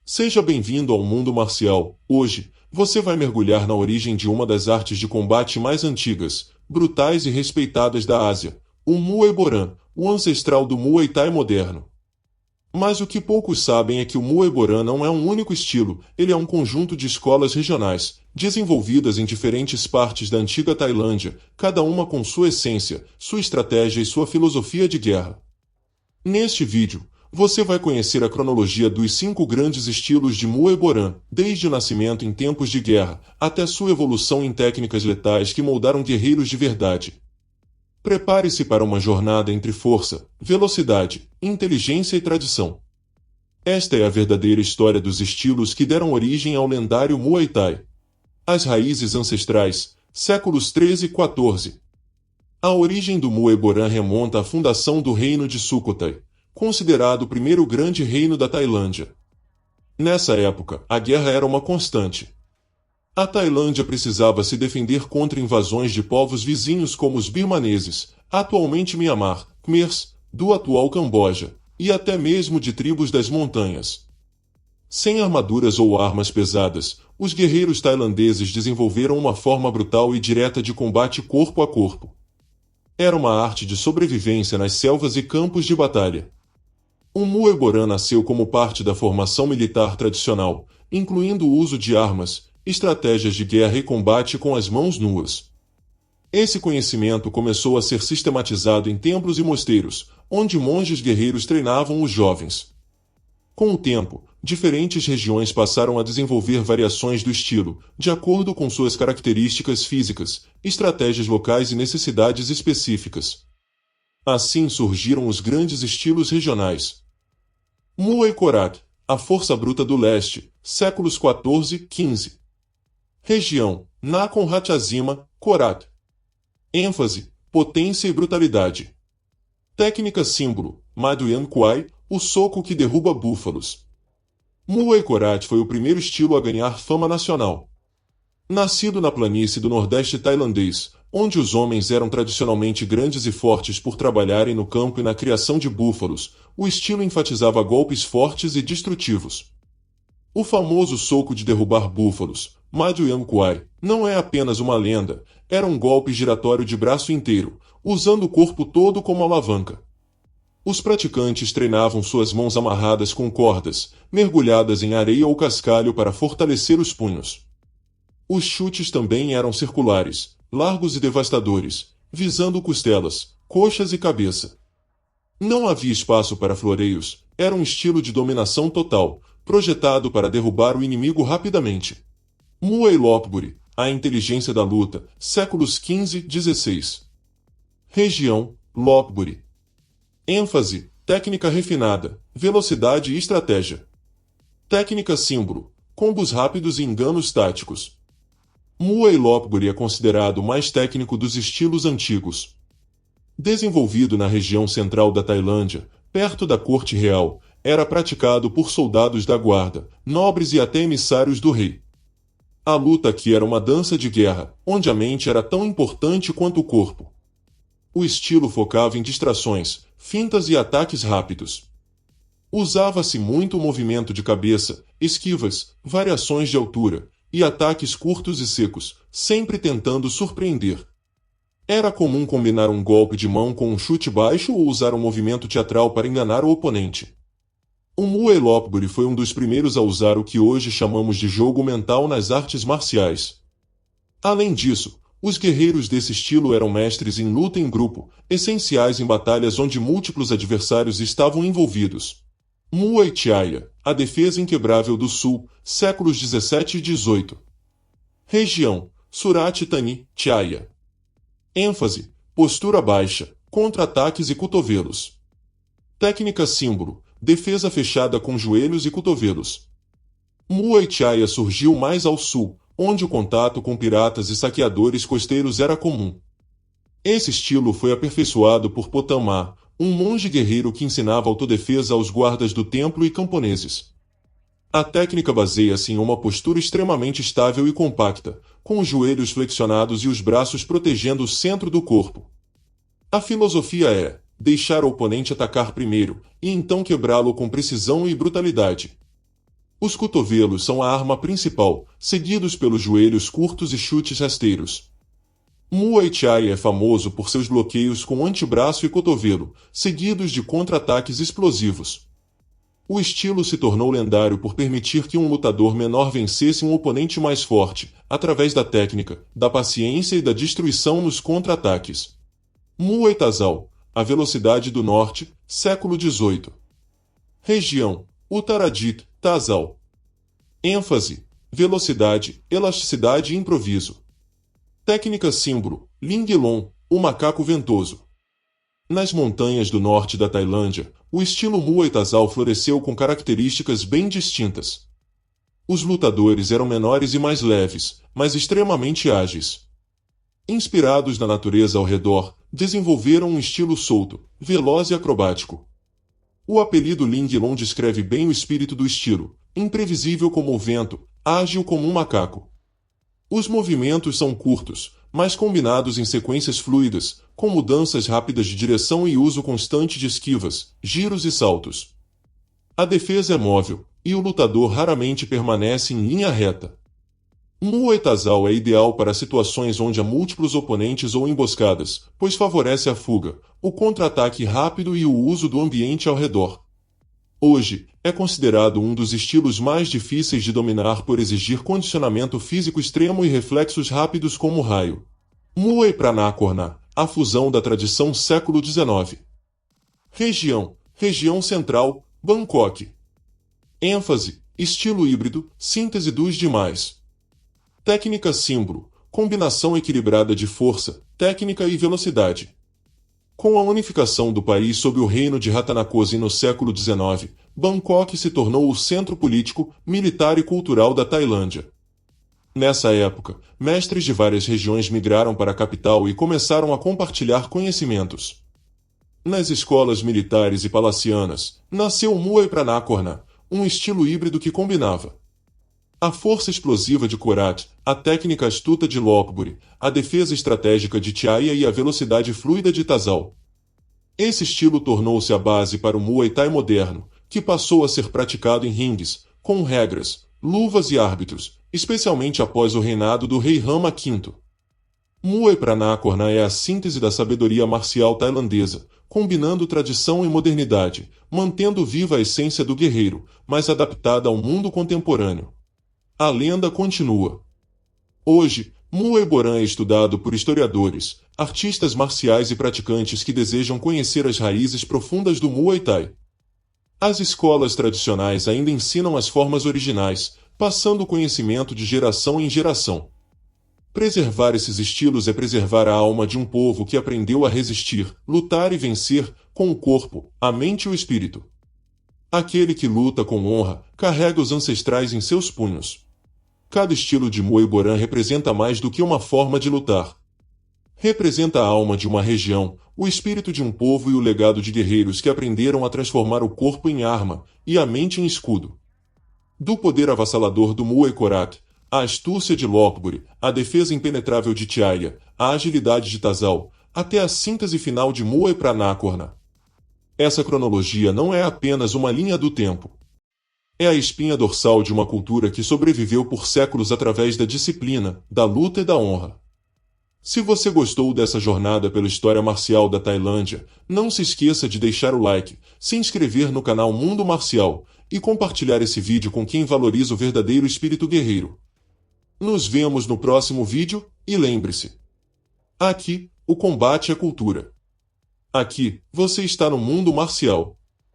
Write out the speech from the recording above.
Seja bem-vindo ao mundo marcial. Hoje, você vai mergulhar na origem de uma das artes de combate mais antigas, brutais e respeitadas da Ásia, o Muay Boran, o ancestral do Muay Thai moderno. Mas o que poucos sabem é que o Muay Boran não é um único estilo, ele é um conjunto de escolas regionais, desenvolvidas em diferentes partes da antiga Tailândia, cada uma com sua essência, sua estratégia e sua filosofia de guerra. Neste vídeo, você vai conhecer a cronologia dos 5 grandes estilos de Muay Boran, desde o nascimento em tempos de guerra, até sua evolução em técnicas letais que moldaram guerreiros de verdade. Prepare-se para uma jornada entre força, velocidade, inteligência e tradição. Esta é a verdadeira história dos estilos que deram origem ao lendário Muay Thai. As raízes ancestrais, séculos 13 e 14. A origem do Muay Boran remonta à fundação do reino de Sukhothai, considerado o primeiro grande reino da Tailândia. Nessa época, a guerra era uma constante. A Tailândia precisava se defender contra invasões de povos vizinhos como os birmaneses, atualmente Mianmar, Khmers, do atual Camboja, e até mesmo de tribos das montanhas. Sem armaduras ou armas pesadas, os guerreiros tailandeses desenvolveram uma forma brutal e direta de combate corpo a corpo. Era uma arte de sobrevivência nas selvas e campos de batalha. O Muay Boran nasceu como parte da formação militar tradicional, incluindo o uso de armas, estratégias de guerra e combate com as mãos nuas. Esse conhecimento começou a ser sistematizado em templos e mosteiros, onde monges guerreiros treinavam os jovens. Com o tempo, diferentes regiões passaram a desenvolver variações do estilo, de acordo com suas características físicas, estratégias locais e necessidades específicas. Assim surgiram os grandes estilos regionais. Muay Korat, a força bruta do leste, séculos 14 e 15. Região, Nakhon Ratchasima, Korat. ênfase, potência e brutalidade. Técnica símbolo, Maduyan Kwai, o soco que derruba búfalos. Muay Korat foi o primeiro estilo a ganhar fama nacional. Nascido na planície do nordeste tailandês, onde os homens eram tradicionalmente grandes e fortes por trabalharem no campo e na criação de búfalos, o estilo enfatizava golpes fortes e destrutivos. O famoso soco de derrubar búfalos, Maduyan Kwai, não é apenas uma lenda, era um golpe giratório de braço inteiro, usando o corpo todo como alavanca. Os praticantes treinavam suas mãos amarradas com cordas, mergulhadas em areia ou cascalho para fortalecer os punhos. Os chutes também eram circulares, largos e devastadores, visando costelas, coxas e cabeça. Não havia espaço para floreios, era um estilo de dominação total, projetado para derrubar o inimigo rapidamente. Muay Lopburi, a inteligência da luta, séculos 15 e 16. Região, Lopburi. ênfase, técnica refinada, velocidade e estratégia. Técnica símbolo, combos rápidos e enganos táticos. Muay Lopburi é considerado o mais técnico dos estilos antigos. Desenvolvido na região central da Tailândia, perto da corte real, era praticado por soldados da guarda, nobres e até emissários do rei. A luta aqui era uma dança de guerra, onde a mente era tão importante quanto o corpo. O estilo focava em distrações, fintas e ataques rápidos. Usava-se muito o movimento de cabeça, esquivas, variações de altura, e ataques curtos e secos, sempre tentando surpreender. Era comum combinar um golpe de mão com um chute baixo ou usar um movimento teatral para enganar o oponente. O Muay Lopburi foi um dos primeiros a usar o que hoje chamamos de jogo mental nas artes marciais. Além disso, os guerreiros desse estilo eram mestres em luta em grupo, essenciais em batalhas onde múltiplos adversários estavam envolvidos. Muay Thai, a defesa inquebrável do Sul, séculos 17 e 18. Região, Surat Thani, Thai. ênfase, postura baixa, contra-ataques e cotovelos. Técnica símbolo, defesa fechada com joelhos e cotovelos. Muay Thai surgiu mais ao sul, onde o contato com piratas e saqueadores costeiros era comum. Esse estilo foi aperfeiçoado por Potamar, um monge guerreiro que ensinava autodefesa aos guardas do templo e camponeses. A técnica baseia-se em uma postura extremamente estável e compacta, com os joelhos flexionados e os braços protegendo o centro do corpo. A filosofia é deixar o oponente atacar primeiro, e então quebrá-lo com precisão e brutalidade. Os cotovelos são a arma principal, seguidos pelos joelhos curtos e chutes rasteiros. Muay Thai é famoso por seus bloqueios com antebraço e cotovelo, seguidos de contra-ataques explosivos. O estilo se tornou lendário por permitir que um lutador menor vencesse um oponente mais forte, através da técnica, da paciência e da destruição nos contra-ataques. Muay Thai, a velocidade do norte, século XVIII. Região: Uttaradit, Tazal. ênfase: velocidade, elasticidade e improviso. Técnica símbolo: Linglong, o macaco ventoso. Nas montanhas do norte da Tailândia, o estilo Muay Thai floresceu com características bem distintas. Os lutadores eram menores e mais leves, mas extremamente ágeis. Inspirados na natureza ao redor, desenvolveram um estilo solto, veloz e acrobático. O apelido Linglong descreve bem o espírito do estilo, imprevisível como o vento, ágil como um macaco. Os movimentos são curtos, mas combinados em sequências fluidas, com mudanças rápidas de direção e uso constante de esquivas, giros e saltos. A defesa é móvel, e o lutador raramente permanece em linha reta. Muay Thai é ideal para situações onde há múltiplos oponentes ou emboscadas, pois favorece a fuga, o contra-ataque rápido e o uso do ambiente ao redor. Hoje, é considerado um dos estilos mais difíceis de dominar por exigir condicionamento físico extremo e reflexos rápidos como o raio. Muay Pranakorna, a fusão da tradição século XIX. Região Central, Bangkok. ênfase: estilo híbrido, síntese dos demais. Técnica símbolo: combinação equilibrada de força, técnica e velocidade. Com a unificação do país sob o reino de Rattanakosin no século XIX, Bangkok se tornou o centro político, militar e cultural da Tailândia. Nessa época, mestres de várias regiões migraram para a capital e começaram a compartilhar conhecimentos. Nas escolas militares e palacianas, nasceu o Muay Pranakorna, um estilo híbrido que combinava a força explosiva de Korat, a técnica astuta de Lokburi, a defesa estratégica de Tiaya e a velocidade fluida de Tazal. Esse estilo tornou-se a base para o Muay Thai moderno, que passou a ser praticado em ringues, com regras, luvas e árbitros, especialmente após o reinado do rei Rama V. Muay Pranakorna é a síntese da sabedoria marcial tailandesa, combinando tradição e modernidade, mantendo viva a essência do guerreiro, mas adaptada ao mundo contemporâneo. A lenda continua. Hoje, Muay Boran é estudado por historiadores, artistas marciais e praticantes que desejam conhecer as raízes profundas do Muay Thai. As escolas tradicionais ainda ensinam as formas originais, passando o conhecimento de geração em geração. Preservar esses estilos é preservar a alma de um povo que aprendeu a resistir, lutar e vencer, com o corpo, a mente e o espírito. Aquele que luta com honra, carrega os ancestrais em seus punhos. Cada estilo de Muay Boran representa mais do que uma forma de lutar. Representa a alma de uma região, o espírito de um povo e o legado de guerreiros que aprenderam a transformar o corpo em arma e a mente em escudo. Do poder avassalador do Muay Korat, a astúcia de Lokburi, a defesa impenetrável de Tiaya, a agilidade de Tazal, até a síntese final de Muay Pranakorna. Essa cronologia não é apenas uma linha do tempo. É a espinha dorsal de uma cultura que sobreviveu por séculos através da disciplina, da luta e da honra. Se você gostou dessa jornada pela história marcial da Tailândia, não se esqueça de deixar o like, se inscrever no canal Mundo Marcial e compartilhar esse vídeo com quem valoriza o verdadeiro espírito guerreiro. Nos vemos no próximo vídeo e lembre-se: aqui, o combate é cultura. Aqui, você está no mundo marcial.